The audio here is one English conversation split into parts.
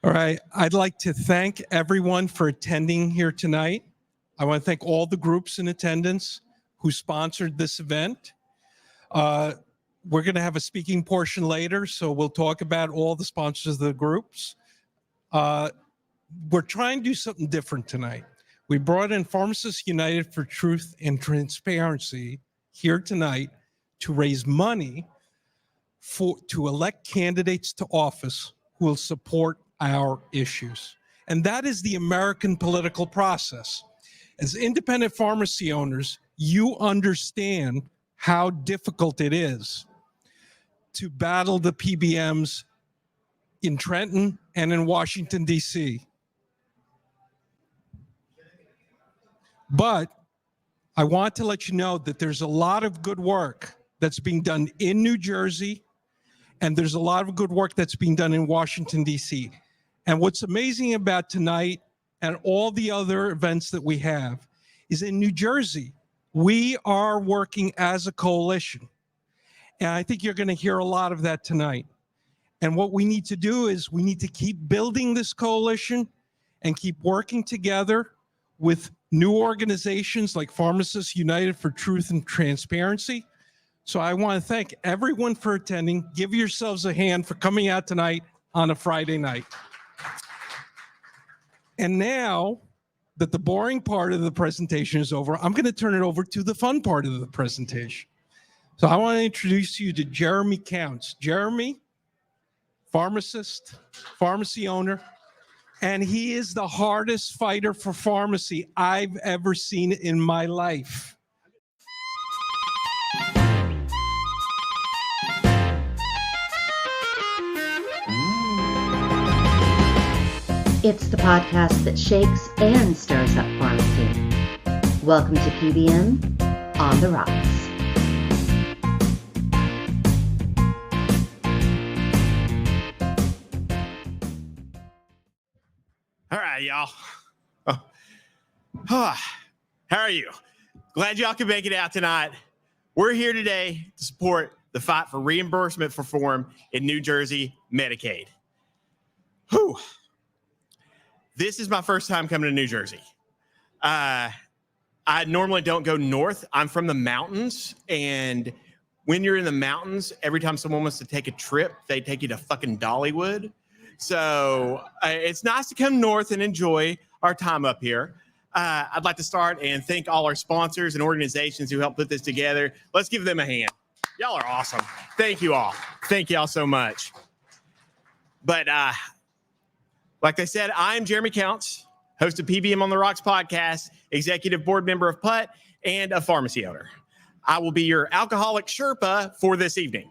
All right. I'd like to thank everyone for attending here tonight. I want to thank all the groups in attendance who sponsored this event. We're going to have a speaking portion later, so we'll talk about all the sponsors of the groups. We're trying to do something different tonight. We brought in Pharmacists United for Truth and Transparency here tonight to raise money to elect candidates to office who will support our issues. And that is the American political process. As independent pharmacy owners, you understand how difficult it is to battle the PBMs in Trenton and in Washington, D.C. But I want to let you know that there's a lot of good work that's being done in New Jersey, and there's a lot of good work that's being done in Washington, D.C. And what's amazing about tonight and all the other events that we have is in New Jersey, we are working as a coalition. And I think you're going to hear a lot of that tonight. And what we need to do is we need to keep building this coalition and keep working together with new organizations like Pharmacists United for Truth and Transparency. So I want to thank everyone for attending. Give yourselves a hand for coming out tonight on a Friday night. And now that the boring part of the presentation is over, I'm going to turn it over to the fun part of the presentation. So I want to introduce you to Jeremy Counts. Jeremy, pharmacist, pharmacy owner, and he is the hardest fighter for pharmacy I've ever seen in my life. It's the podcast that shakes and stirs up pharmacy. Welcome to PBM on the Rocks. All right, y'all. How are you? Glad y'all could make it out tonight. We're here today to support the fight for reimbursement reform in New Jersey Medicaid. Whew. This is my first time coming to New Jersey. I normally don't go north. I'm from the mountains, and when you're in the mountains, every time someone wants to take a trip, they take you to fucking Dollywood. So it's nice to come north and enjoy our time up here. I'd like to start and thank all our sponsors and organizations who helped put this together. Let's give them a hand. Y'all are awesome. Thank you all. Thank y'all so much. But like I said, I am Jeremy Counts, host of PBM on the Rocks podcast, executive board member of PUT, and a pharmacy owner. I will be your alcoholic Sherpa for this evening.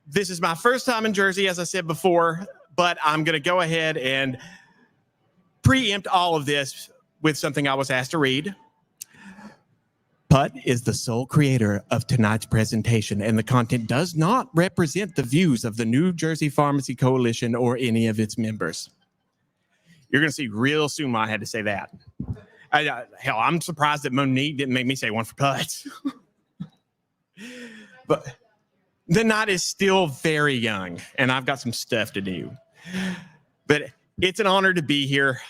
This is my first time in Jersey, as I said before, but I'm going to go ahead and preempt all of this with something I was asked to read. PUT is the sole creator of tonight's presentation, and the content does not represent the views of the New Jersey Pharmacy Coalition or any of its members. You're going to see real soon why I had to say that. Hell, I'm surprised that Monique didn't make me say one for PUT. But the night is still very young, and I've got some stuff to do. But it's an honor to be here.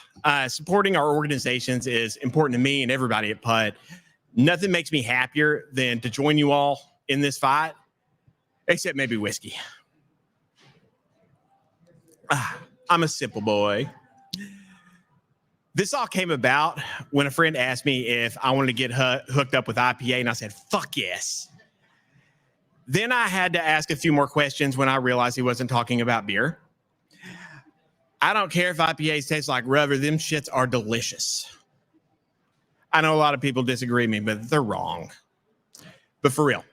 Supporting our organizations is important to me and everybody at PUT. Nothing makes me happier than to join you all in this fight, except maybe whiskey. I'm a simple boy. This all came about when a friend asked me if I wanted to get hooked up with IPA, and I said, fuck yes. Then I had to ask a few more questions when I realized he wasn't talking about beer. I don't care if IPAs taste like rubber. Them shits are delicious. I know a lot of people disagree with me, but they're wrong. But for real,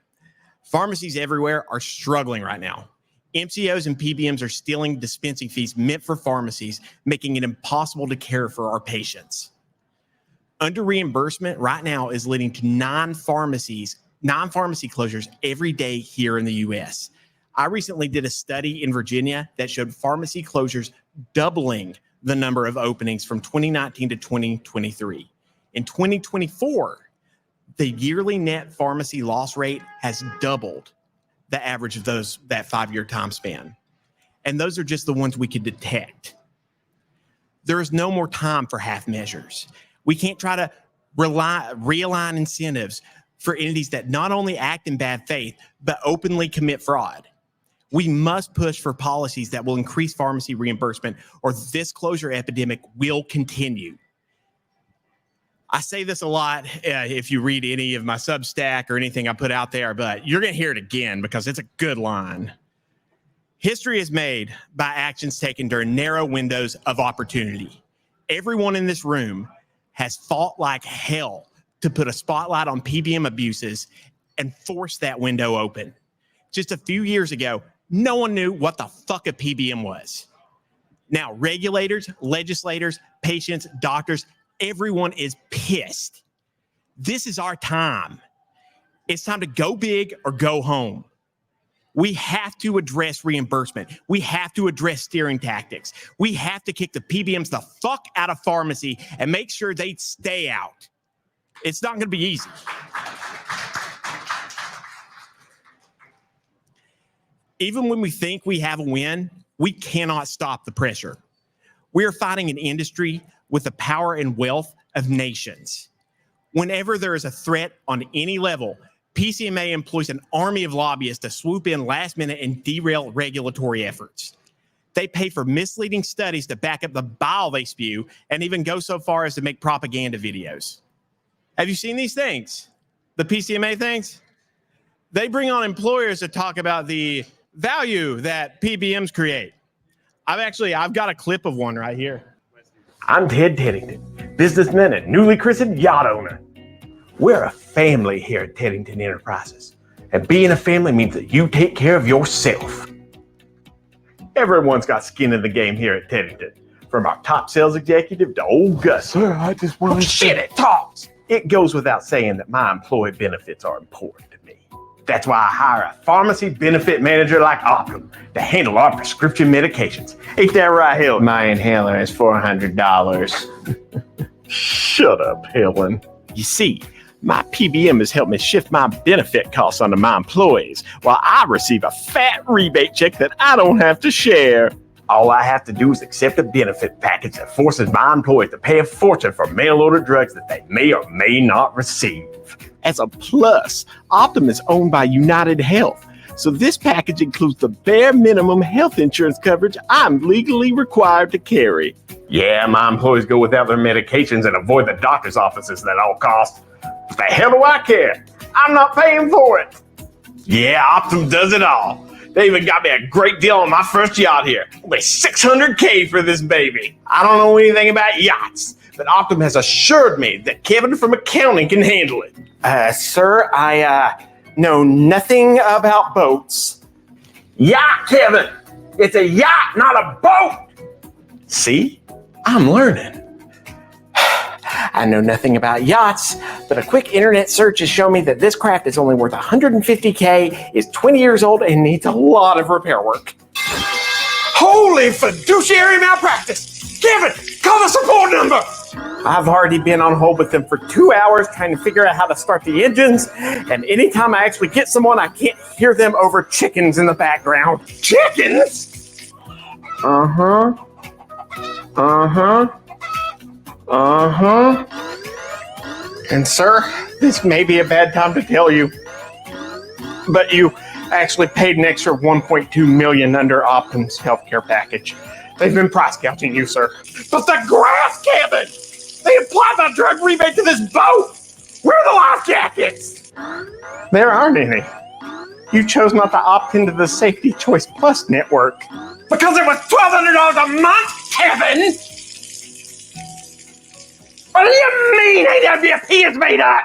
pharmacies everywhere are struggling right now. MCOs and PBMs are stealing dispensing fees meant for pharmacies, making it impossible to care for our patients. Under reimbursement right now is leading to non-pharmacy closures every day here in the U.S. I recently did a study in Virginia that showed pharmacy closures doubling the number of openings from 2019 to 2023. In 2024, the yearly net pharmacy loss rate has doubled the average of that 5-year time span. And those are just the ones we could detect. There is no more time for half measures. We can't try to realign incentives for entities that not only act in bad faith, but openly commit fraud. We must push for policies that will increase pharmacy reimbursement, or this closure epidemic will continue. I say this a lot if you read any of my Substack or anything I put out there, but you're going to hear it again because it's a good line. History is made by actions taken during narrow windows of opportunity. Everyone in this room has fought like hell to put a spotlight on PBM abuses and force that window open. Just a few years ago, no one knew what the fuck a PBM was. Now, regulators, legislators, patients, doctors, everyone is pissed. This is our time. It's time to go big or go home. We have to address reimbursement. We have to address steering tactics. We have to kick the PBMs the fuck out of pharmacy and make sure they stay out. It's not going to be easy. Even when we think we have a win, we cannot stop the pressure. We are fighting an industry with the power and wealth of nations. Whenever there is a threat on any level, PCMA employs an army of lobbyists to swoop in last minute and derail regulatory efforts. They pay for misleading studies to back up the bile they spew and even go so far as to make propaganda videos. Have you seen these things? The PCMA things? They bring on employers to talk about the value that PBMs create. I've got a clip of one right here. I'm Ted Teddington, businessman and newly christened yacht owner. We're a family here at Teddington Enterprises, and being a family means that you take care of yourself. Everyone's got skin in the game here at Teddington, from our top sales executive to old Gus. Sir, I just want to... Shit, it talks! It goes without saying that my employee benefits are important to me. That's why I hire a pharmacy benefit manager like Optum to handle our prescription medications. Ain't that right, Helen? My inhaler is $400. Shut up, Helen. You see, my PBM has helped me shift my benefit costs onto my employees, while I receive a fat rebate check that I don't have to share. All I have to do is accept a benefit package that forces my employees to pay a fortune for mail-order drugs that they may or may not receive. As a plus, Optum is owned by United Health, so this package includes the bare minimum health insurance coverage I'm legally required to carry. Yeah, my employees go without their medications and avoid the doctor's offices at all costs. What the hell do I care? I'm not paying for it. Yeah, Optum does it all. They even got me a great deal on my first yacht here. Only $600K for this baby. I don't know anything about yachts, but Optum has assured me that Kevin from accounting can handle it. Sir, I know nothing about boats. Yacht, Kevin! It's a yacht, not a boat! See? I'm learning. I know nothing about yachts, but a quick internet search has shown me that this craft is only worth $150K, is 20 years old, and needs a lot of repair work. Holy fiduciary malpractice! Kevin, call the support number! I've already been on hold with them for 2 hours trying to figure out how to start the engines, and anytime I actually get someone, I can't hear them over chickens in the background. Chickens? Uh-huh. And sir, this may be a bad time to tell you, but you actually paid an extra $1.2 million under Optum's healthcare package. They've been price gouging you, sir. But the grass, Kevin! They applied the drug rebate to this boat! Where are the life jackets? There aren't any. You chose not to opt into the Safety Choice Plus network. Because it was $1,200 a month, Kevin! What do you mean AWP is made up?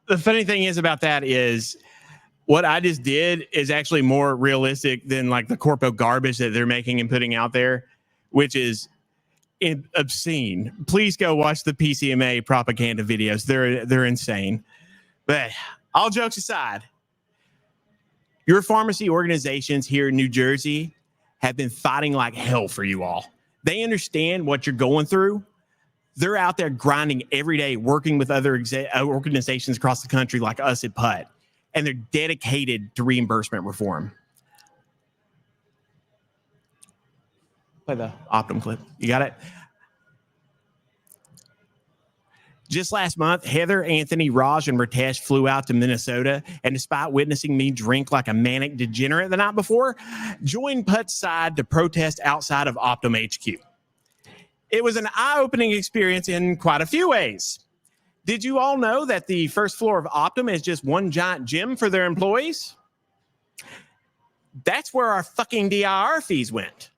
The funny thing is about that is what I just did is actually more realistic than like the corpo garbage that they're making and putting out there, which is obscene. Please go watch the PCMA propaganda videos. They're insane. But all jokes aside, your pharmacy organizations here in New Jersey have been fighting like hell for you all. They understand what you're going through. They're out there grinding every day, working with other organizations across the country like us at PUT, and they're dedicated to reimbursement reform. Play the Optum clip. You got it? Just last month, Heather, Anthony, Raj, and Ritesh flew out to Minnesota, and despite witnessing me drink like a manic degenerate the night before, joined Putt's side to protest outside of Optum HQ. It was an eye-opening experience in quite a few ways. Did you all know that the first floor of Optum is just one giant gym for their employees? That's where our fucking DIR fees went.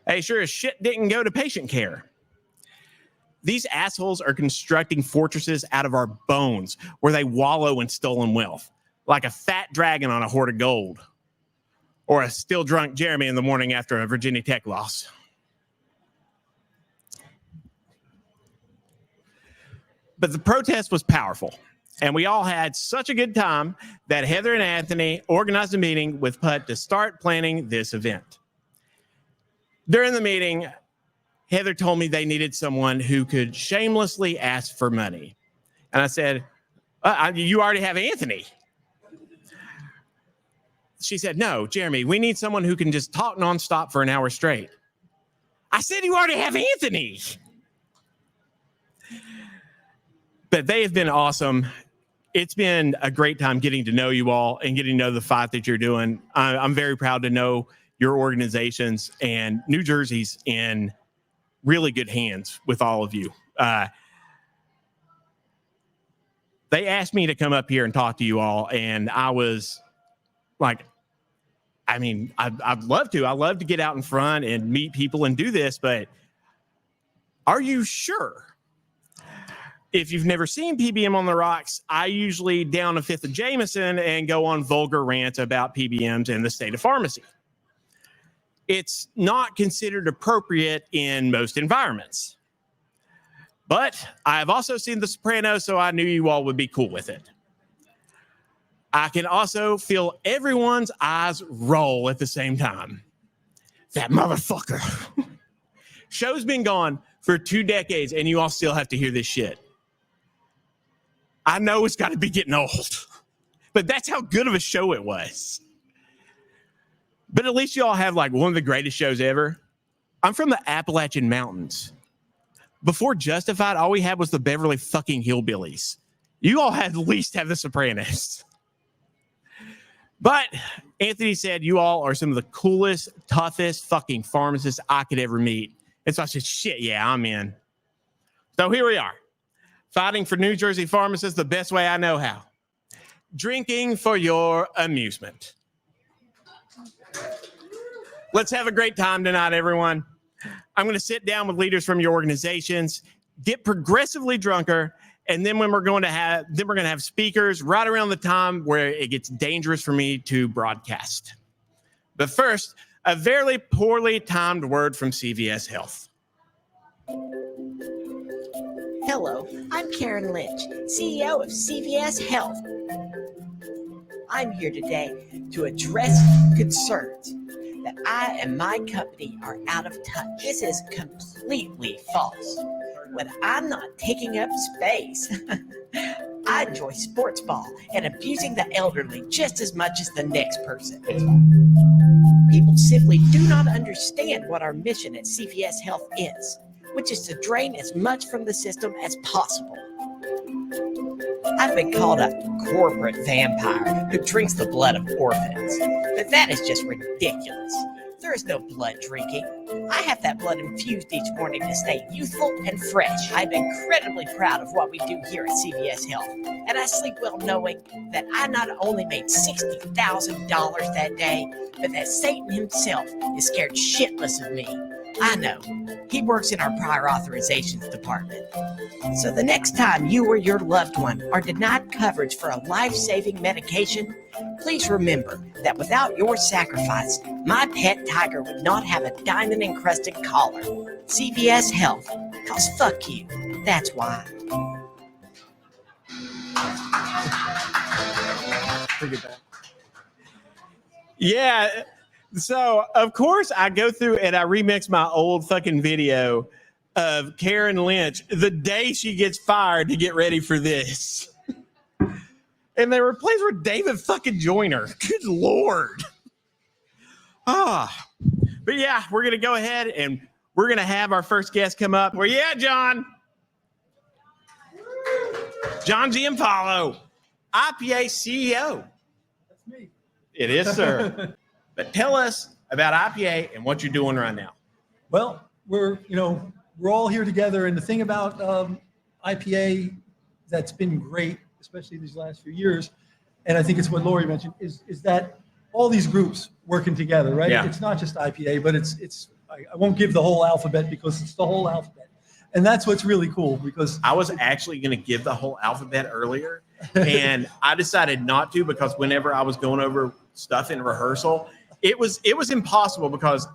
They sure as shit didn't go to patient care. These assholes are constructing fortresses out of our bones where they wallow in stolen wealth, like a fat dragon on a hoard of gold, or a still drunk Jeremy in the morning after a Virginia Tech loss. But the protest was powerful, and we all had such a good time that Heather and Anthony organized a meeting with Putt to start planning this event. During the meeting, Heather told me they needed someone who could shamelessly ask for money. And I said, you already have Anthony. She said, no, Jeremy, we need someone who can just talk nonstop for an hour straight. I said, you already have Anthony. But they have been awesome. It's been a great time getting to know you all and getting to know the fight that you're doing. I'm very proud to know your organizations, and New Jersey's in really good hands with all of you. They asked me to come up here and talk to you all, and I was like, I mean, I'd love to. I love to get out in front and meet people and do this, but are you sure? If you've never seen PBM on the Rocks, I usually down a fifth of Jameson and go on vulgar rants about PBMs and the state of pharmacy. It's not considered appropriate in most environments. But I've also seen The Sopranos, so I knew you all would be cool with it. I can also feel everyone's eyes roll at the same time. That motherfucker. Show's been gone for 2 decades, and you all still have to hear this shit. I know it's got to be getting old, but that's how good of a show it was. But at least you all have like one of the greatest shows ever. I'm from the Appalachian Mountains. Before Justified, all we had was the Beverly fucking Hillbillies. You all had at least have the Sopranos. But Anthony said you all are some of the coolest, toughest fucking pharmacists I could ever meet. And so I said, shit, yeah, I'm in. So here we are. Fighting for New Jersey pharmacists the best way I know how. Drinking for your amusement. Let's have a great time tonight, everyone. I'm going to sit down with leaders from your organizations, get progressively drunker, and then we're going to have speakers right around the time where it gets dangerous for me to broadcast. But first, a very poorly timed word from CVS Health. Hello, I'm Karen Lynch, CEO of CVS Health. I'm here today to address concerns that I and my company are out of touch. This is completely false. When I'm not taking up space, I enjoy sports ball and abusing the elderly just as much as the next person. People simply do not understand what our mission at CVS Health is, which is to drain as much from the system as possible. I've been called a corporate vampire who drinks the blood of orphans, but that is just ridiculous. There is no blood drinking. I have that blood infused each morning to stay youthful and fresh. I'm incredibly proud of what we do here at CVS Health, and I sleep well knowing that I not only made $60,000 that day, but that Satan himself is scared shitless of me. I know. He works in our prior authorizations department. So the next time you or your loved one are denied coverage for a life-saving medication, please remember that without your sacrifice, my pet tiger would not have a diamond-encrusted collar. CVS Health, cause fuck you. That's why. Yeah. So, of course, I go through and I remix my old fucking video of Karen Lynch the day she gets fired to get ready for this. And they replace her with David fucking Joyner. Good Lord. But But yeah, we're going to go ahead and we're going to have our first guest come up. Where you at, John? John Giampolo, IPA CEO. That's me. It is, sir. But tell us about IPA and what you're doing right now. Well, we're all here together, and the thing about IPA that's been great, especially these last few years, and I think it's what Lori mentioned, is that all these groups working together, right? Yeah. It's not just IPA, but it's I won't give the whole alphabet because it's the whole alphabet, and that's what's really cool. Because I was actually going to give the whole alphabet earlier, and I decided not to because whenever I was going over stuff in rehearsal, it was impossible because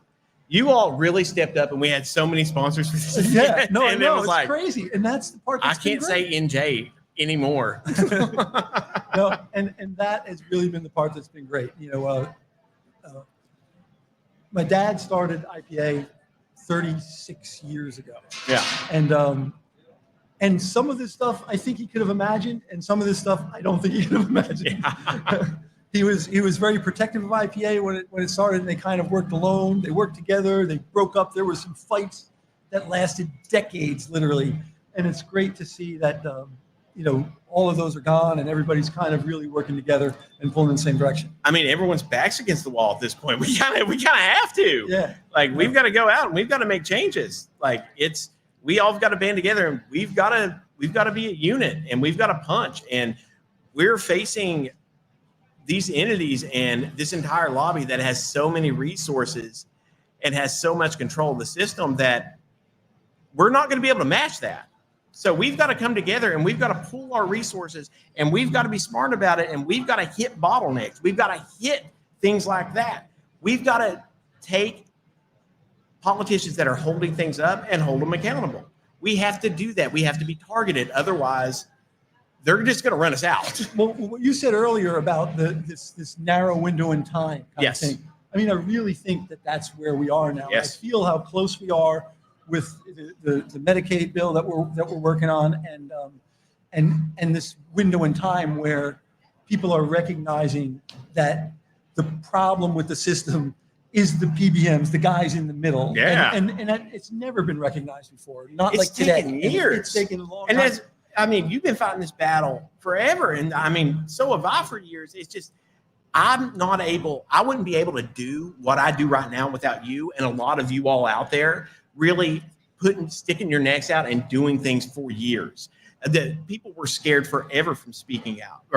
you all really stepped up, and we had so many sponsors for this. yeah, no, I and know, it was it's like crazy, and that's the part. I That's been can't great. say NJ anymore. No, and that has really been the part that's been great. My dad started IPA 36 years ago, Yeah. and some of this stuff I think he could have imagined, and some of this stuff I don't think he could have imagined. Yeah. He was very protective of IPA when it started, and they kind of worked alone. They worked together. They broke up. There were some fights that lasted decades, literally, and it's great to see that all of those are gone, and everybody's kind of really working together and pulling in the same direction. I mean, everyone's back's against the wall at this point. We kind of have to. Yeah. Like we've got to go out and we've got to make changes. Like we all got to band together and we've got to be a unit and we've got to punch. And we're facing these entities and this entire lobby that has so many resources and has so much control of the system that we're not going to be able to match that. So we've got to come together and we've got to pool our resources and we've got to be smart about it. And we've got to hit bottlenecks. We've got to hit things like that. We've got to take politicians that are holding things up and hold them accountable. We have to do that. We have to be targeted. Otherwise, they're just going to run us out. Well, what you said earlier about this narrow window in time kind Yes. of thing. I mean, I really think that that's where we are now. Yes. I feel how close we are with the Medicaid bill that we're working on, and this window in time where people are recognizing that the problem with the system is the PBMs, the guys in the middle. Yeah. And it's never been recognized before. Not It's like today. taken years. It's taken a long And time. you've been fighting this battle forever. And I mean, so have I for years. It's just, I wouldn't be able to do what I do right now without you and a lot of you all out there really sticking your necks out and doing things for years. The people were scared forever from speaking out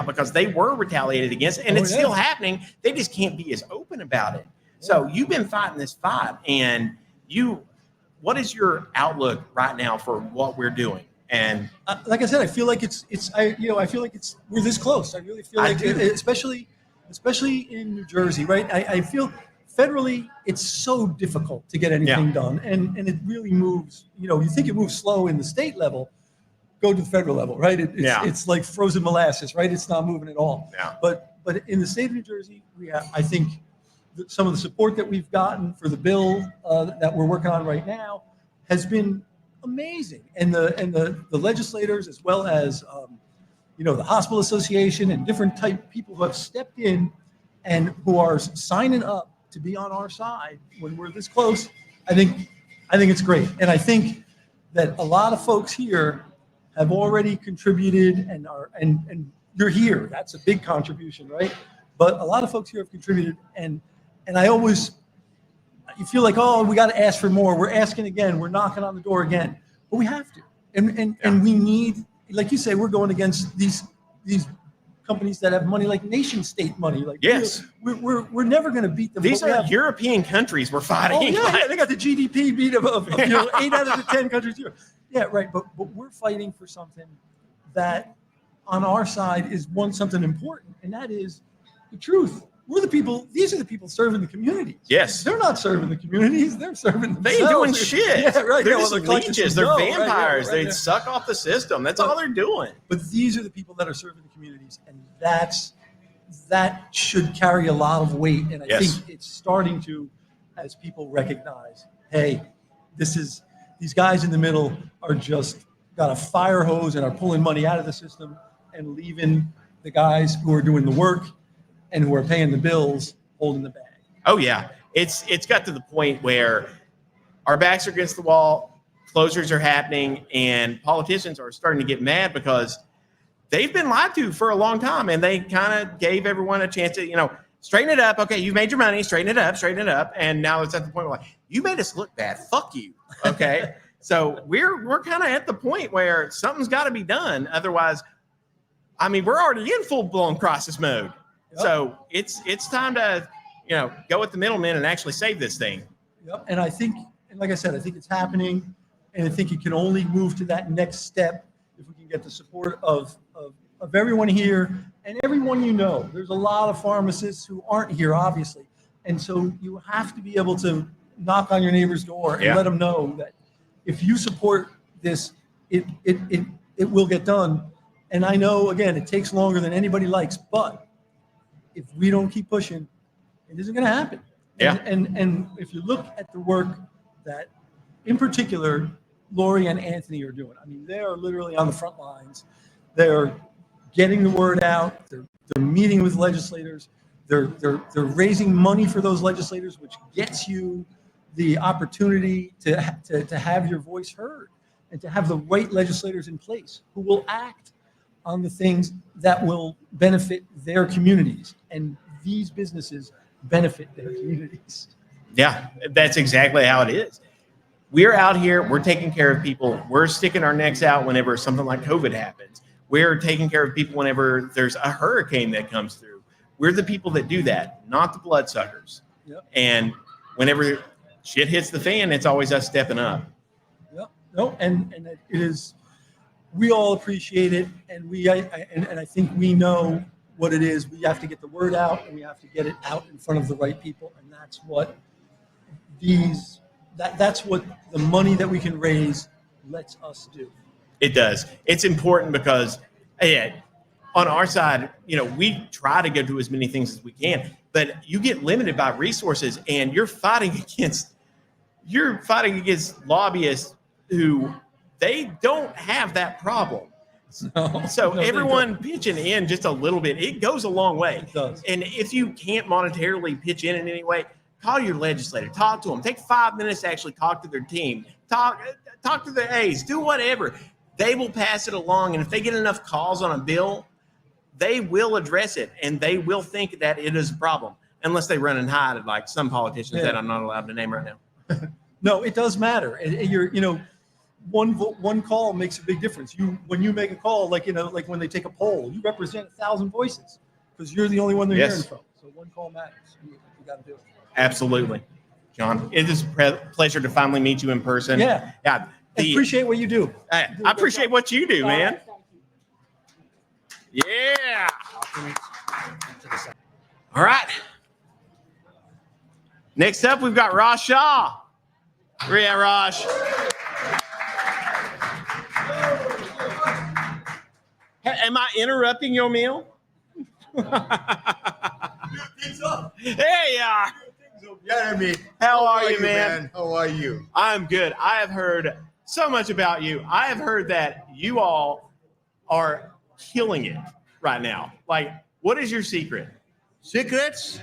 because they were retaliated against, and it's still happening. They just can't be as open about it. So you've been fighting this fight, and what is your outlook right now for what we're doing? And like I said, I feel like I feel like we're this close. I really feel like, especially in New Jersey, right? I feel federally, it's so difficult to get anything done, and it really moves. You think it moves slow in the state level, go to the federal level, right? It's like frozen molasses, right? It's not moving at all. Yeah. But in the state of New Jersey, I think that some of the support that we've gotten for the bill that we're working on right now has been amazing, and the legislators, as well as the hospital association and different type people who have stepped in and who are signing up to be on our side when we're this close. I think it's great, and I think that a lot of folks here have already contributed and you're here. That's a big contribution, right? But a lot of folks here have contributed, and you feel like, oh, we got to ask for more. We're asking again. We're knocking on the door again. But we have to. And we need, like you say, we're going against these companies that have money like nation state money. Like yes, we're never going to beat them. These are European countries we're fighting. Oh yeah, they got the GDP beat of 8 out of the 10 countries here. Yeah, right. But we're fighting for something that on our side is something important, and that is the truth. We're the people. These are the people serving the communities. Yes, they're not serving the communities. They're serving themselves. They ain't doing shit. Yeah, right. They're yeah, just leeches. They're vampires. They suck off the system. That's all they're doing. But these are the people that are serving the communities, and that should carry a lot of weight. And I think it's starting to, as people recognize, hey, these guys in the middle are just got a fire hose and are pulling money out of the system and leaving the guys who are doing the work and who are paying the bills holding the bag. Oh yeah. it's got to the point where our backs are against the wall, closures are happening, and politicians are starting to get mad because they've been lied to for a long time, and they kind of gave everyone a chance to, straighten it up. Okay, you've made your money, straighten it up. And now it's at the point where you made us look bad. Fuck you. Okay. So we're kind of at the point where something's got to be done. Otherwise, we're already in full blown crisis mode. Yep. So it's time to, go with the middlemen and actually save this thing. Yep. And I think, like I said, I think it's happening, and I think it can only move to that next step if we can get the support of everyone here and everyone There's a lot of pharmacists who aren't here, obviously. And so you have to be able to knock on your neighbor's door and let them know that if you support this, it will get done. And I know, again, it takes longer than anybody likes, but if we don't keep pushing, it isn't going to happen. Yeah. And if you look at the work that, in particular, Lori and Anthony are doing, they are literally on the front lines. They're getting the word out. They're meeting with legislators. They're raising money for those legislators, which gets you the opportunity to have your voice heard and to have the right legislators in place who will act on the things that will benefit their communities, and these businesses benefit their communities. Yeah, that's exactly how it is. We're out here, we're taking care of people. We're sticking our necks out whenever something like COVID happens. We're taking care of people whenever there's a hurricane that comes through. We're the people that do that, not the bloodsuckers. Yep. And whenever shit hits the fan, it's always us stepping up. Yep. No, and it is. We all appreciate it, and I think we know what it is. We have to get the word out, and we have to get it out in front of the right people, and that's what that's what the money that we can raise lets us do. It does. It's important because, on our side, we try to go do as many things as we can, but you get limited by resources, and you're fighting against lobbyists who they don't have that problem. So everyone pitching in just a little bit, it goes a long way. It does. And if you can't monetarily pitch in any way, call your legislator, talk to them, take 5 minutes to actually talk to their team, talk to their aides, do whatever. They will pass it along. And if they get enough calls on a bill, they will address it, and they will think that it is a problem, unless they run and hide like some politicians that I'm not allowed to name right now. No, it does matter. And one call makes a big difference. When you make a call, like when they take a poll, you represent 1,000 voices because you're the only one they're hearing from. So one call matters. You got to do it. Absolutely. John, it is a pleasure to finally meet you in person. Yeah. I appreciate what you do. I appreciate what you do, man. Yeah. All right. Next up, we've got Raj Shah. Where you at, Raj? Am I interrupting your meal? Hey, Jeremy, how are you, man? How are you? I'm good. I have heard so much about you. I have heard that you all are killing it right now. Like, what is your secret? Secrets?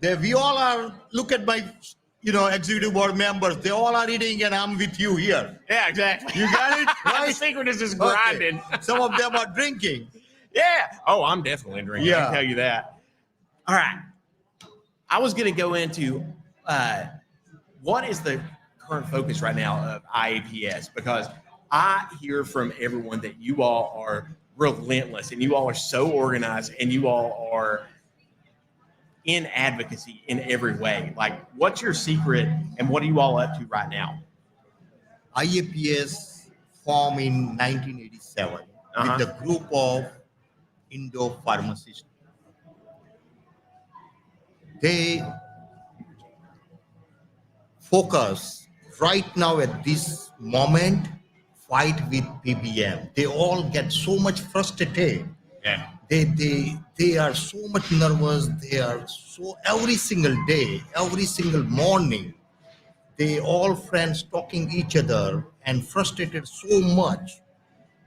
We all are. Look at my, executive board members. They all are eating, and I'm with you here. Yeah, exactly. You got it? Right? The secret is just grinding. Okay. Some of them are drinking. Yeah. Oh, I'm definitely drinking. I can tell you that. All right. I was going to go into what is the current focus right now of IAPS, because I hear from everyone that you all are relentless and you all are so organized and you all are in advocacy in every way. Like, what's your secret and what are you all up to right now? IAPS formed in 1987 with the group of Indo pharmacists. They focus right now at this moment, fight with PBM. They all get so much frustrated. Yeah. They are so much nervous. They are so every single day, every single morning, they all friends talking each other and frustrated so much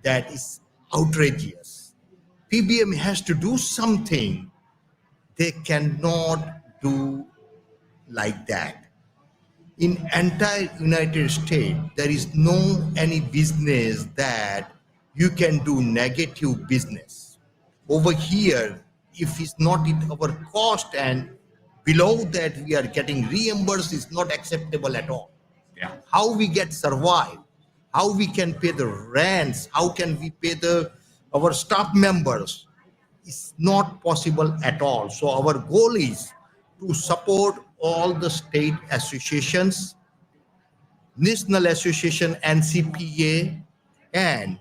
that is outrageous. PBM has to do something. They cannot do like that. In entire United States, there is no any business that you can do negative business. Over here, if it's not at our cost and below that we are getting reimbursed, is not acceptable at all. Yeah. How we get survive, how we can pay the rents, how can we pay our staff members, is not possible at all. So our goal is to support all the state associations, National Association, NCPA, and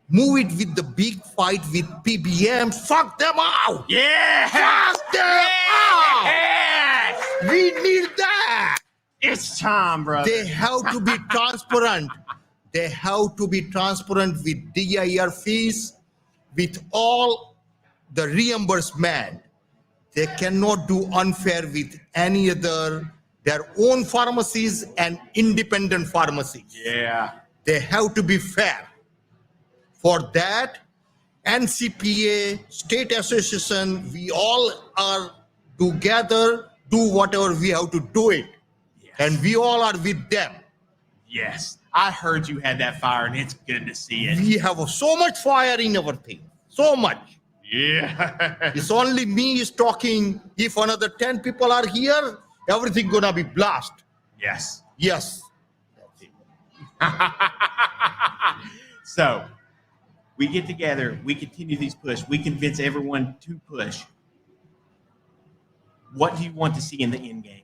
move it with the big fight with PBM. Fuck them out! Yeah. Fuck them out! We need that! It's time, brother. They have to be transparent. They have to be transparent with DIR fees, with all the reimbursement. They cannot do unfair with any other, their own pharmacies and independent pharmacies. Yeah. They have to be fair. For that, NCPA, State Association, we all are together, do whatever we have to do it. Yes. And we all are with them. Yes. I heard you had that fire, and it's good to see it. We have so much fire in our thing. So much. Yeah. It's only me is talking. If another 10 people are here, everything gonna be blast. Yes. Yes. So we get together, we continue these push, we convince everyone to push. What do you want to see in the end game?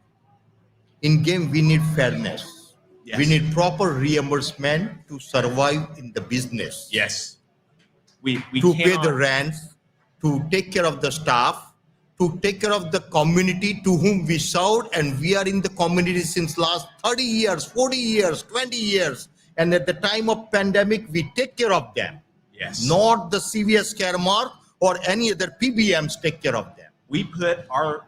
In game, we need fairness. Yes. We need proper reimbursement to survive in the business. Yes. We to pay cannot- the rents, to take care of the staff, to take care of the community to whom we served, and we are in the community since last 30 years, 40 years, 20 years. And at the time of pandemic, we take care of them. Yes. Not the CVS Caremark or any other PBMs take care of them. We put our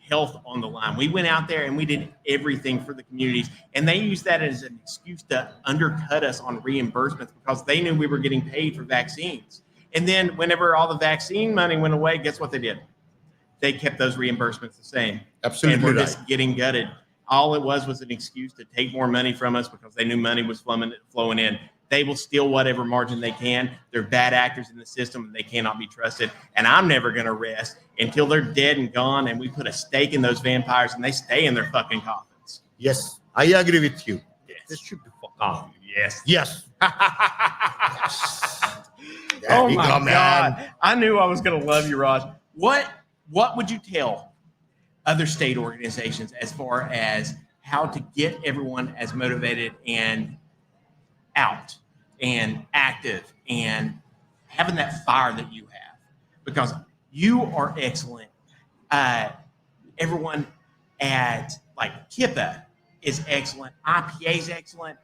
health on the line. We went out there and we did everything for the communities, and they used that as an excuse to undercut us on reimbursements because they knew we were getting paid for vaccines. And then whenever all the vaccine money went away, guess what they did? They kept those reimbursements the same. Absolutely And we're right. just getting gutted. All it was an excuse to take more money from us because they knew money was flowing in. They will steal whatever margin they can. They're bad actors in the system, and they cannot be trusted. And I'm never going to rest until they're dead and gone, and we put a stake in those vampires, and they stay in their fucking coffins. Yes, I agree with you. Yes. This should be fuck off. Yes. Yes. Oh we my go, God. man. I knew I was going to love you, Raj. What would you tell other state organizations as far as how to get everyone as motivated and out and active and having that fire that you have? Because you are excellent. Everyone at like KIPA is excellent. IPA is excellent.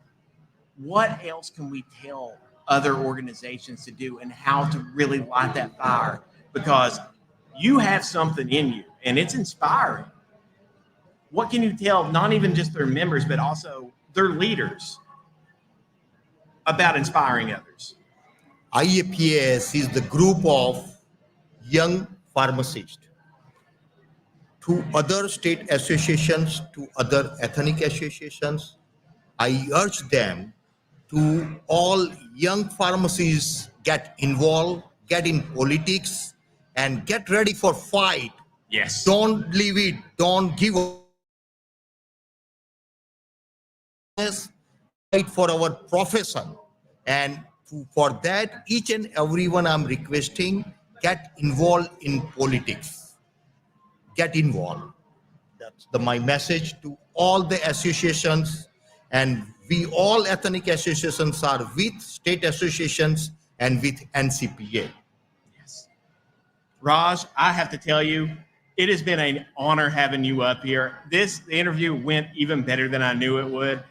What else can we tell other organizations to do and how to really light that fire? Because you have something in you and it's inspiring. What can you tell not even just their members, but also their leaders about inspiring others? IAPS is the group of young pharmacists. To other state associations, to other ethnic associations, I urge them to all young pharmacists get involved, get in politics, and get ready for fight. Yes. Don't leave it. Don't give up. Fight for our profession. And for that, each and everyone I'm requesting, get involved in politics. Get involved. That's my message to all the associations. And we all ethnic associations are with state associations and with NCPA. Yes. Raj, I have to tell you, it has been an honor having you up here. The interview went even better than I knew it would.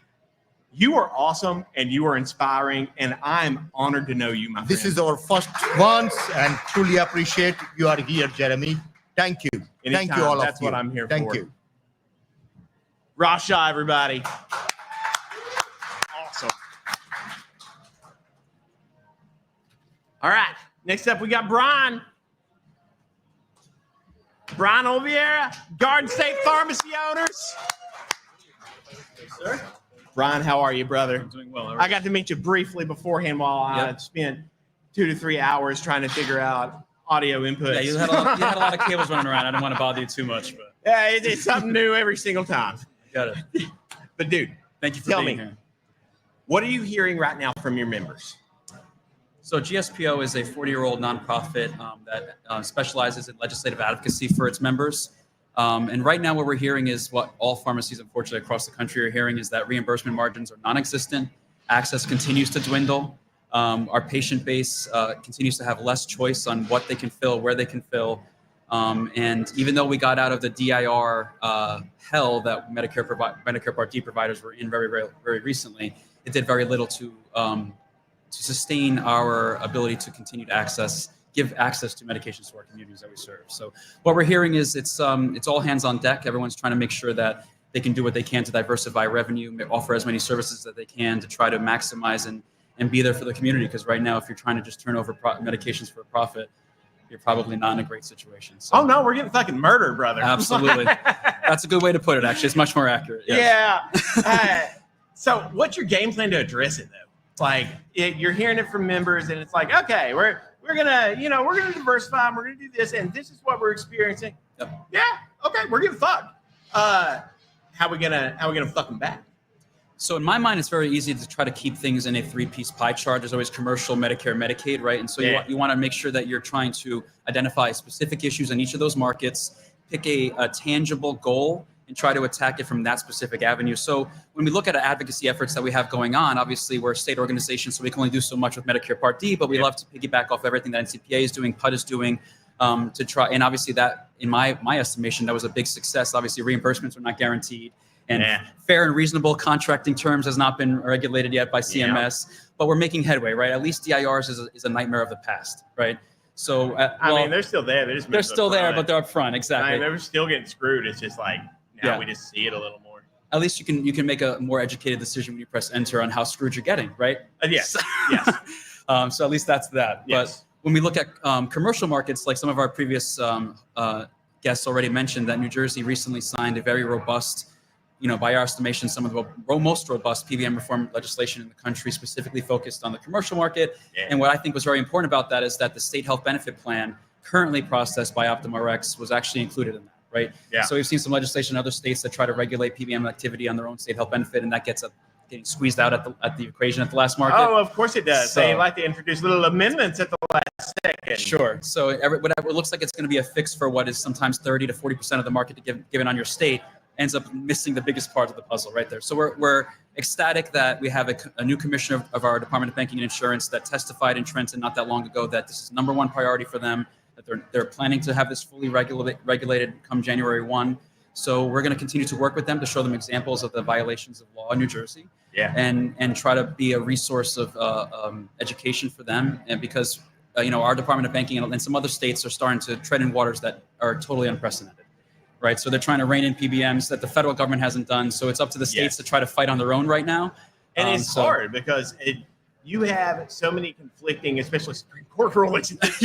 You are awesome and you are inspiring, and I'm honored to know you, my friend. This is our first once, and truly appreciate you are here, Jeremy. Thank you. Anytime. Thank you, all That's of you. what I'm here Thank for. you. Raj Shah, everybody. Awesome. All right. Next up, we got Brian. Brian Oliveira, Garden State Pharmacy owners. Sir? Brian, how are you, brother? I'm doing well. I got to meet you briefly beforehand while I spent 2 to 3 hours trying to figure out audio inputs. Yeah, you had a lot of cables running around. I didn't want to bother you too much, but Yeah, it's something new every single time. got it. But dude, Thank you for tell being me, here. what are you hearing right now from your members? So GSPO is a 40-year-old nonprofit that specializes in legislative advocacy for its members. And right now what we're hearing is what all pharmacies, unfortunately, across the country are hearing is that reimbursement margins are non-existent. Access continues to dwindle. Our patient base continues to have less choice on what they can fill, where they can fill. And even though we got out of the DIR hell that Medicare Part D providers were in very recently, it did very little to sustain our ability to continue to give access to medications to our communities that we serve. So what we're hearing is it's all hands on deck. Everyone's trying to make sure that they can do what they can to diversify revenue, offer as many services that they can to try to maximize and be there for the community. Because right now, if you're trying to just turn over medications for a profit, you're probably not in a great situation. So, Oh no, we're getting fucking murdered, brother. absolutely. That's a good way to put it, actually. It's much more accurate. Yes. Yeah. So what's your game plan to address it though? Like you're hearing it from members and it's like, okay, we're gonna diversify and we're gonna do this and this is what we're experiencing. Yep. Yeah, okay, we're getting fucked. How we gonna fuck them back? So in my mind, it's very easy to try to keep things in a 3-piece pie chart. There's always commercial, Medicare, Medicaid, right? And so you want to make sure that you're trying to identify specific issues in each of those markets, pick a tangible goal, and try to attack it from that specific avenue. So when we look at advocacy efforts that we have going on, obviously we're a state organization, so we can only do so much with Medicare Part D, but we love to piggyback off everything that NCPA is doing, PUD is doing, to try. And obviously that, in my estimation, that was a big success. Obviously reimbursements are not guaranteed. And fair and reasonable contracting terms has not been regulated yet by CMS, but we're making headway, right? At least DIRs is a nightmare of the past, right? So, I mean, they're still there. They're still there, but they're up front. Exactly. I mean, they're still getting screwed. It's just like now we just see it a little more. At least you can make a more educated decision when you press enter on how screwed you're getting, right? Yes. Yes. So at least that's that. Yes. But when we look at commercial markets, like some of our previous guests already mentioned, that New Jersey recently signed a very robust, by our estimation, some of the most robust PBM reform legislation in the country, specifically focused on the commercial market. Yeah. And what I think was very important about that is that the state health benefit plan currently processed by OptumRx was actually included in that, right? Yeah. So we've seen some legislation in other states that try to regulate PBM activity on their own state health benefit, and that getting squeezed out at the equation at the last market. Oh, of course it does. So, they like to introduce little amendments at the last second. Sure. So whatever it looks like it's going to be a fix for what is sometimes 30 to 40% of the market given on your state, ends up missing the biggest part of the puzzle right there. So we're ecstatic that we have a new commissioner of our Department of Banking and Insurance that testified in Trenton not that long ago that this is number one priority for them, that they're planning to have this fully regulated come January 1. So we're going to continue to work with them to show them examples of the violations of law in New Jersey, and try to be a resource of education for them. And because our Department of Banking and some other states are starting to tread in waters that are totally unprecedented. Right, so they're trying to rein in PBMs that the federal government hasn't done. So it's up to the states to try to fight on their own right now. And it's hard because you have so many conflicting, especially Supreme Court rulings at this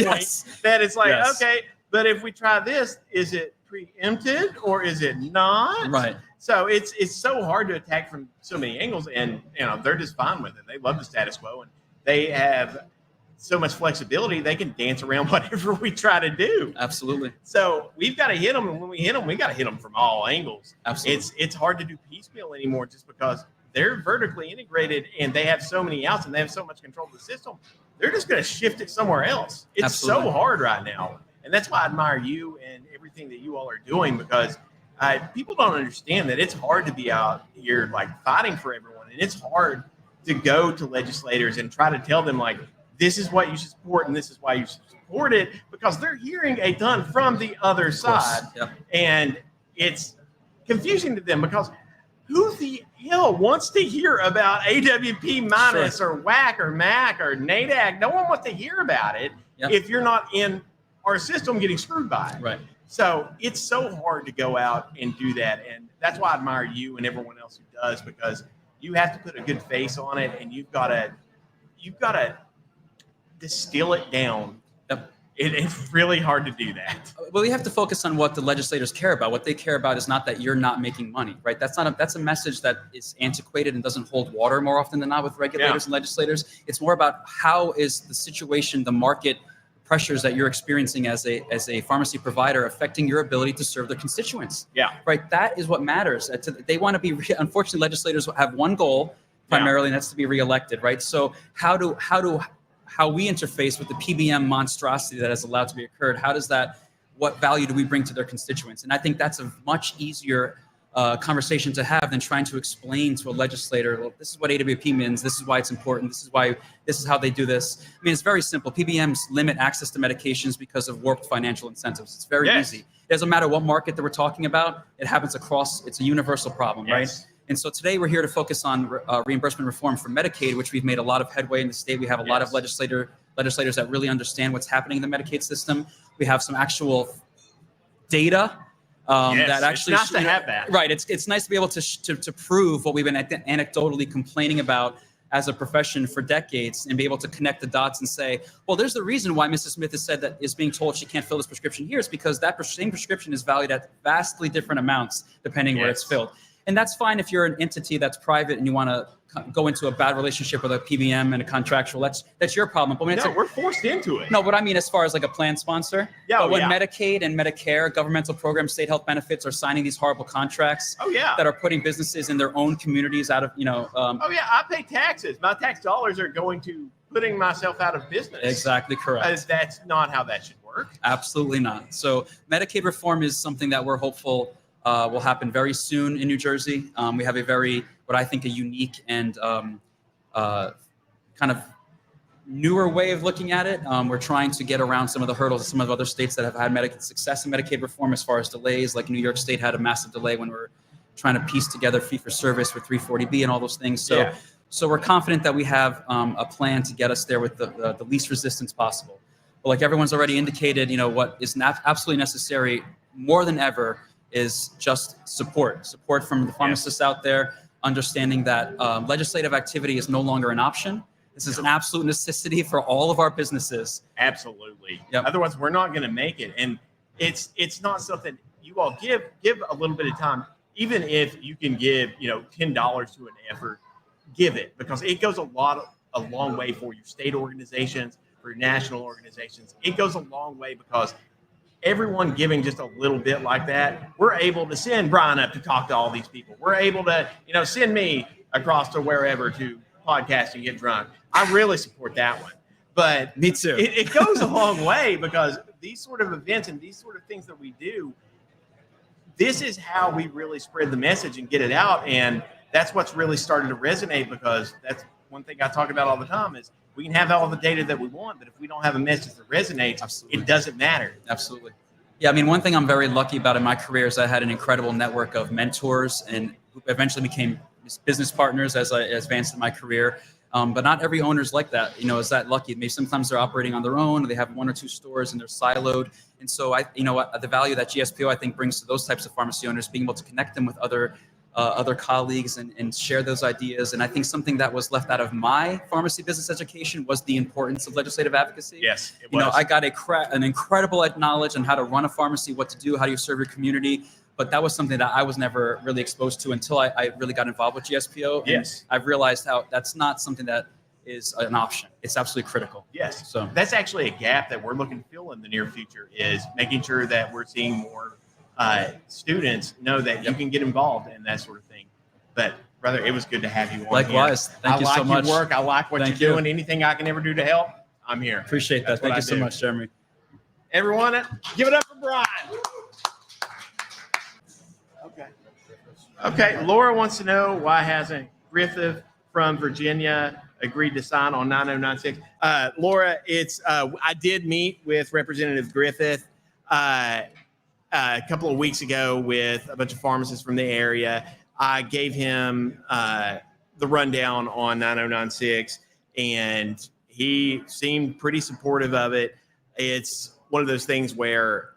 point, that it's like, okay, but if we try this, is it preempted or is it not? Right. So it's so hard to attack from so many angles, and they're just fine with it. They love the status quo, and they have so much flexibility, they can dance around whatever we try to do. Absolutely. So we've got to hit them, and when we hit them, we got to hit them from all angles. Absolutely. It's hard to do piecemeal anymore just because they're vertically integrated and they have so many outs and they have so much control of the system. They're just going to shift it somewhere else. It's so hard right now. And that's why I admire you and everything that you all are doing, because people don't understand that it's hard to be out here like fighting for everyone. And it's hard to go to legislators and try to tell them like, this is what you should support and this is why you should support it, because they're hearing a ton from the other side. Yep. And it's confusing to them because who the hell wants to hear about AWP minus or WAC or MAC or NADAC? No one wants to hear about it if you're not in our system getting screwed by it. Right. So it's so hard to go out and do that. And that's why I admire you and everyone else who does, because you have to put a good face on it and you've got to distill it down it's really hard to do that. Well, we have to focus on what the legislators care about. What they care about is not that you're not making money, right? That's a message that is antiquated and doesn't hold water more often than not with regulators and legislators. It's more about how is the situation, the market pressures that you're experiencing as a pharmacy provider affecting your ability to serve their constituents. Yeah. Right. That is what matters. They want to be. Unfortunately, legislators have one goal primarily, and that's to be reelected. Right. So how we interface with the PBM monstrosity that has allowed to be occurred, what value do we bring to their constituents? And I think that's a much easier conversation to have than trying to explain to a legislator, well, this is what AWP means, this is why it's important, this is how they do this. I mean, it's very simple. PBMs limit access to medications because of warped financial incentives. It's very easy. It doesn't matter what market that we're talking about. It happens across, it's a universal problem, right? And so today we're here to focus on reimbursement reform for Medicaid, which we've made a lot of headway in the state. We have a lot of legislators that really understand what's happening in the Medicaid system. We have some actual data that actually it's nice to have that. Right. It's nice to be able to prove what we've been anecdotally complaining about as a profession for decades and be able to connect the dots and say, well, there's the reason why Mrs. Smith is being told she can't fill this prescription here is because that same prescription is valued at vastly different amounts depending where it's filled. And that's fine if you're an entity that's private and you want to go into a bad relationship with a PBM and a contractual. That's your problem. But when we're forced into it. No, but I mean as far as like a plan sponsor. But when Medicaid and Medicare, governmental programs, state health benefits are signing these horrible contracts that are putting businesses in their own communities out of, I pay taxes. My tax dollars are going to putting myself out of business. Exactly correct. That's not how that should work. Absolutely not. So Medicaid reform is something that we're hopeful will happen very soon in New Jersey. We have what I think a unique and kind of newer way of looking at it. We're trying to get around some of the hurdles of some of the other states that have had success in Medicaid reform as far as delays, like New York State had a massive delay when we're trying to piece together fee-for-service with 340B and all those things. So we're confident that we have a plan to get us there with the least resistance possible. But like everyone's already indicated, what is absolutely necessary more than ever is just support from the pharmacists out there, understanding that legislative activity is no longer an option. This is an absolute necessity for all of our businesses. Absolutely. Otherwise, we're not going to make it. And it's not something you all give a little bit of time. Even if you can give, $10 to an effort, give it, because it goes a long way for your state organizations, for your national organizations. It goes a long way because everyone giving just a little bit like that, we're able to send Brian up to talk to all these people. We're able to, send me across to wherever to podcast and get drunk. I really support that one. But me too. It goes a long way because these sort of events and these sort of things that we do, this is how we really spread the message and get it out. And that's what's really started to resonate, because that's one thing I talk about all the time is we can have all the data that we want, but if we don't have a message that resonates, it doesn't matter. Absolutely. Yeah, I mean, one thing I'm very lucky about in my career is I had an incredible network of mentors and who eventually became business partners as I advanced in my career. But not every owner is like that, is that lucky. Maybe sometimes they're operating on their own, or they have one or two stores and they're siloed. And so the value that GSPO I think brings to those types of pharmacy owners, being able to connect them with other colleagues and share those ideas. And I think something that was left out of my pharmacy business education was the importance of legislative advocacy. Yes, it was. I got an incredible knowledge on how to run a pharmacy, what to do, how do you serve your community. But that was something that I was never really exposed to until I really got involved with GSPO. Yes. I've realized how that's not something that is an option. It's absolutely critical. Yes. So that's actually a gap that we're looking to fill in the near future, is making sure that we're seeing more students know that you can get involved in that sort of thing. But brother, it was good to have you on. Likewise. Here. Thank you so much. I like your work. I like what you're doing. Anything I can ever do to help, I'm here. Appreciate that. Thank you so much, Jeremy. Everyone, give it up for Brian. Okay. Laura wants to know, why hasn't Griffith from Virginia agreed to sign on 9096? Laura, I did meet with Representative Griffith a couple of weeks ago with a bunch of pharmacists from the area. I gave him the rundown on 9096, and he seemed pretty supportive of it. It's one of those things where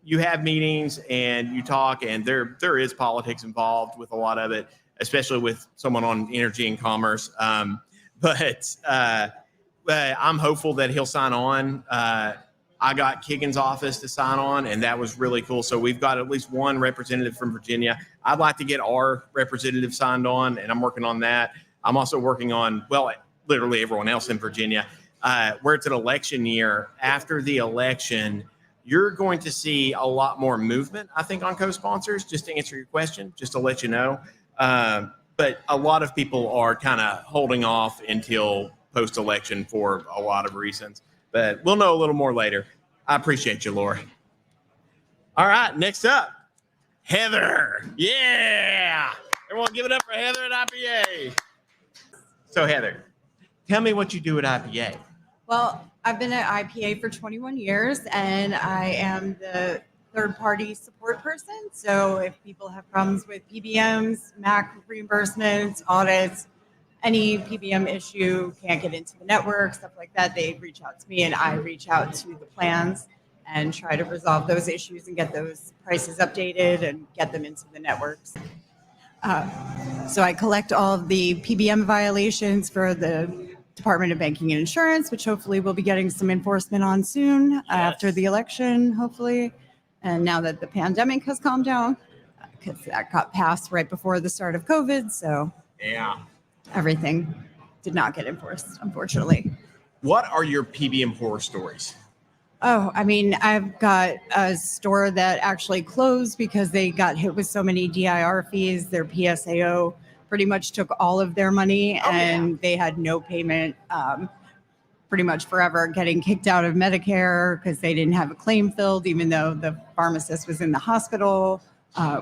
you have meetings and you talk, and there is politics involved with a lot of it, especially with someone on energy and commerce. But I'm hopeful that he'll sign on. I got Kiggins' office to sign on, and that was really cool. So we've got at least one representative from Virginia. I'd like to get our representative signed on, and I'm working on that. I'm also working on, well, literally everyone else in Virginia, where it's an election year. After the election, you're going to see a lot more movement, I think, on co-sponsors, just to answer your question, just to let you know. But a lot of people are kind of holding off until post-election for a lot of reasons. But we'll know a little more later. I appreciate you, Laura. All right, next up, Heather. Yeah. Everyone give it up for Heather at IPA. So, Heather, tell me what you do at IPA. Well, I've been at IPA for 21 years, and I am the third-party support person. So if people have problems with PBMs, MAC reimbursements, audits, any PBM issue, can't get into the network, stuff like that, they reach out to me, and I reach out to the plans and try to resolve those issues and get those prices updated and get them into the networks. So I collect all of the PBM violations for the Department of Banking and Insurance, which hopefully we'll be getting some enforcement on soon after the election, hopefully. And now that the pandemic has calmed down, because that got passed right before the start of COVID. So yeah, everything did not get enforced, unfortunately. What are your PBM horror stories? Oh, I mean, I've got a store that actually closed because they got hit with so many DIR fees. Their PSAO pretty much took all of their money, and they had no payment pretty much forever, getting kicked out of Medicare because they didn't have a claim filled, even though the pharmacist was in the hospital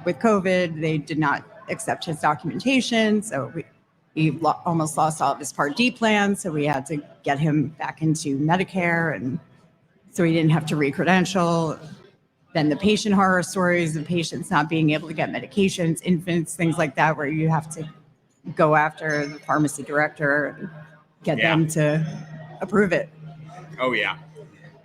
with COVID. They did not accept his documentation. So he almost lost all of his Part D plans. So we had to get him back into Medicare, and so he didn't have to re-credential. Then the patient horror stories of patients not being able to get medications, infants, things like that, where you have to go after the pharmacy director and get them to approve it. Oh, yeah.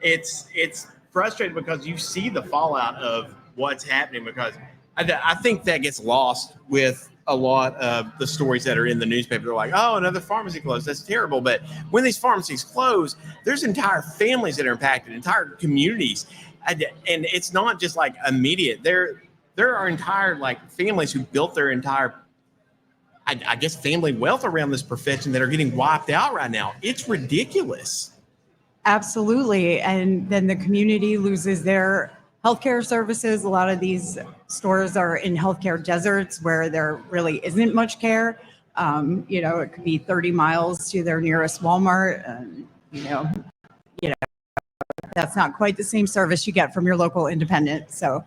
It's frustrating because you see the fallout of what's happening, because I think that gets lost with a lot of the stories that are in the newspaper. They're like, oh, another pharmacy closed. That's terrible. But when these pharmacies close, there's entire families that are impacted, entire communities. And it's not just like immediate. There are entire like families who built their entire, I guess, family wealth around this profession that are getting wiped out right now. It's ridiculous. Absolutely. And then the community loses their healthcare services. A lot of these stores are in healthcare deserts where there really isn't much care. It could be 30 miles to their nearest Walmart. And, that's not quite the same service you get from your local independent. So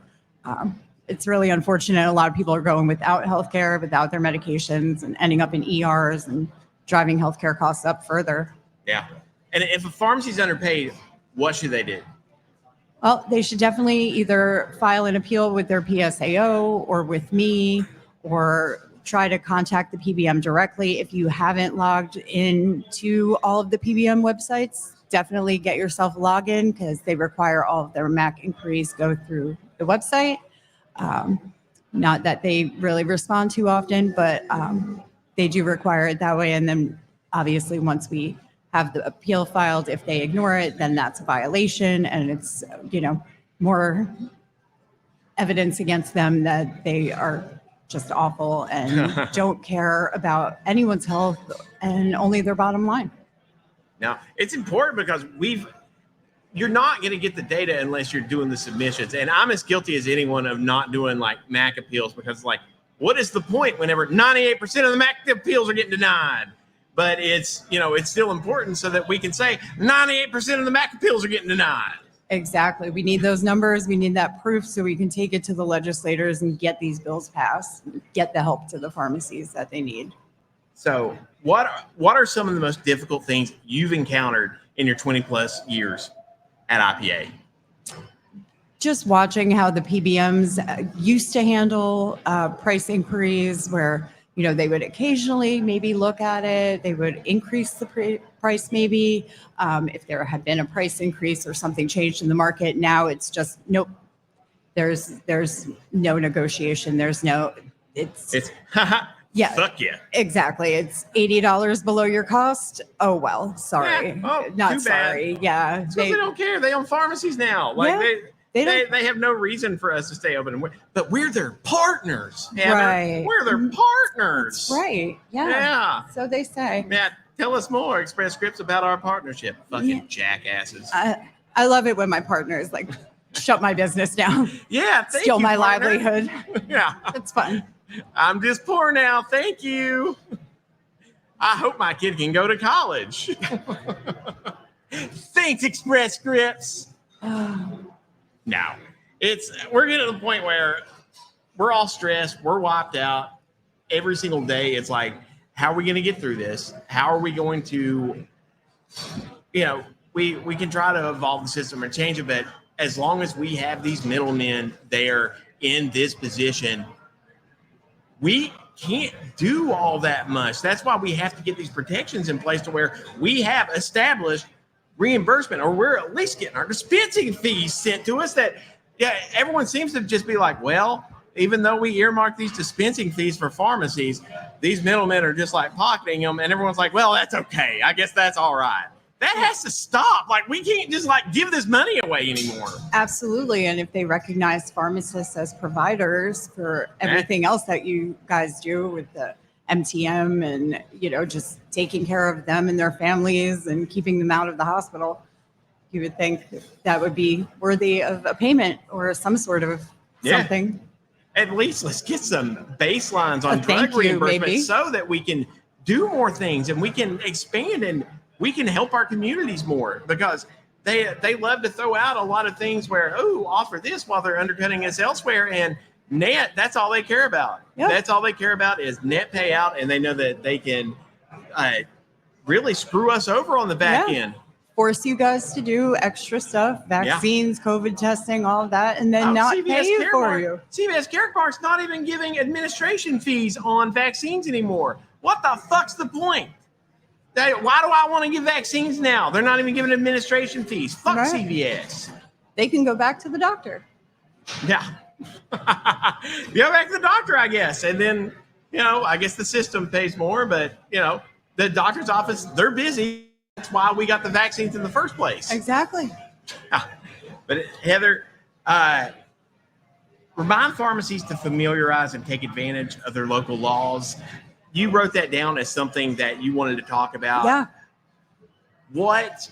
it's really unfortunate. A lot of people are going without healthcare, without their medications, and ending up in ERs and driving healthcare costs up further. Yeah. And if a pharmacy's underpaid, what should they do? Well, they should definitely either file an appeal with their PSAO or with me, or try to contact the PBM directly. If you haven't logged into all of the PBM websites, definitely get yourself a login, because they require all of their MAC inquiries go through the website. Not that they really respond too often, but they do require it that way. And then obviously once we have the appeal filed, if they ignore it, then that's a violation, and it's, more evidence against them that they are just awful and don't care about anyone's health and only their bottom line. Now, it's important because you're not going to get the data unless you're doing the submissions. And I'm as guilty as anyone of not doing like MAC appeals, because like, what is the point whenever 98% of the MAC appeals are getting denied? But it's still important so that we can say 98% of the MAC appeals are getting denied. Exactly. We need those numbers. We need that proof so we can take it to the legislators and get these bills passed, get the help to the pharmacies that they need. So what are some of the most difficult things you've encountered in your 20 plus years at IPA? Just watching how the PBMs used to handle price inquiries, where they would occasionally maybe look at it. They would increase the price maybe if there had been a price increase or something changed in the market. Now it's just nope. There's no negotiation. It's Yeah, Fuck yeah. exactly. It's $80 below your cost. Oh, well, sorry. Yeah. Oh, Not too bad. sorry. Yeah. Because they don't care. They own pharmacies now. Like Yeah, they have no reason for us to stay open. But we're their partners. Heather. Right. We're their partners. right. Yeah. Yeah. So they say. Matt, tell us more. Express Scripts about our partnership. Fucking jackasses. I love it when my partners like shut my business down, Yeah. Thank steal you, my partner. livelihood. Yeah. It's fun. I'm just poor now. Thank you. I hope my kid can go to college. Thanks, Express Scripts. No, we're getting to the point where we're all stressed. We're wiped out every single day. It's like, how are we going to get through this? How are we going to, we can try to evolve the system or change it, but as long as we have these middlemen there in this position, we can't do all that much. That's why we have to get these protections in place to where we have established reimbursement, or we're at least getting our dispensing fees sent to us. That, everyone seems to just be like, well, even though we earmark these dispensing fees for pharmacies, these middlemen are just like pocketing them, and everyone's like, well, that's okay. I guess that's all right. That has to stop. Like, we can't just like give this money away anymore. Absolutely. And if they recognize pharmacists as providers for everything else that you guys do with the MTM and, just taking care of them and their families and keeping them out of the hospital, you would think that would be worthy of a payment or some sort of something. At least let's get some baselines on Thank drug you, reimbursement maybe. so that we can do more things and we can expand and we can help our communities more, because they love to throw out a lot of things where, offer this while they're undercutting us elsewhere. And net, that's all they care about. Yep. That's all they care about is net payout. And they know that they can really screw us over on the back end. Force you guys to do extra stuff, vaccines, COVID testing, all of that, and then not pay you for you. CVS Caremark's not even giving administration fees on vaccines anymore. What the fuck's the point? Why do I want to give vaccines now? They're not even giving administration fees. Fuck Right. CVS. They can go back to the doctor. Yeah. Go back to the doctor, I guess. And then, I guess the system pays more, but, the doctor's office, they're busy. That's why we got the vaccines in the first place. Exactly. But Heather, remind pharmacies to familiarize and take advantage of their local laws. You wrote that down as something that you wanted to talk about. Yeah. What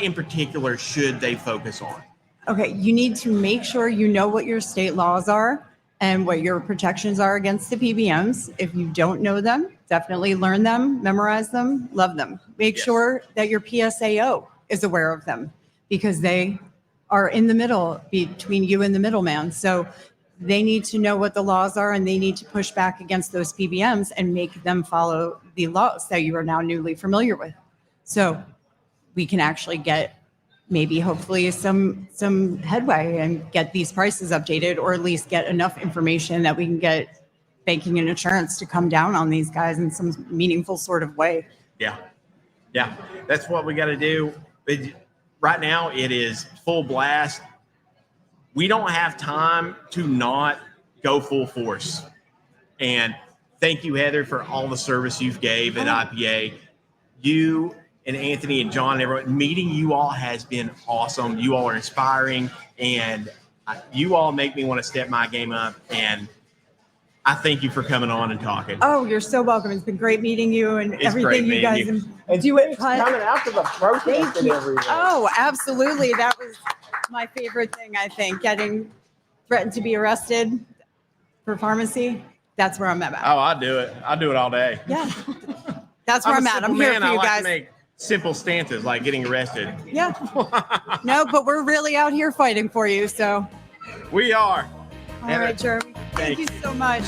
in particular should they focus on? Okay, you need to make sure you know what your state laws are and what your protections are against the PBMs. If you don't know them, definitely learn them, memorize them, love them. Make sure that your PSAO is aware of them, because they are in the middle between you and the middleman. So they need to know what the laws are, and they need to push back against those PBMs and make them follow the laws that you are now newly familiar with. So we can actually get maybe hopefully some headway and get these prices updated, or at least get enough information that we can get banking and insurance to come down on these guys in some meaningful sort of way. Yeah. That's what we got to do. Right now, it is full blast. We don't have time to not go full force. And thank you, Heather, for all the service you've gave at IPA. You and Anthony and John and everyone, meeting you all has been awesome. You all are inspiring, and you all make me want to step my game up. And I thank you for coming on and talking. Oh, you're so welcome. It's been great meeting you and It's everything great you guys meeting do at Putt. Coming out to the protest and everything. Oh, absolutely. That was my favorite thing, I think. Getting threatened to be arrested for pharmacy. That's where I'm at. Oh, I do it. I do it all day. Yeah. That's where I'm at. I'm here for I you like guys. to make simple stances like getting arrested. Yeah. No, but we're really out here fighting for you. So, We are. all Heather, right, Jeremy. Thank you so much.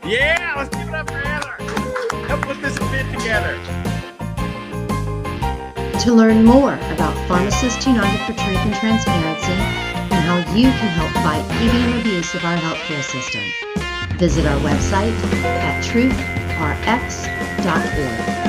Yeah, let's give it up for Heather. Help put this event together. To learn more about Pharmacists United for Truth and Transparency and how you can help fight PBM abuse of our healthcare system, visit our website at truthrx.org.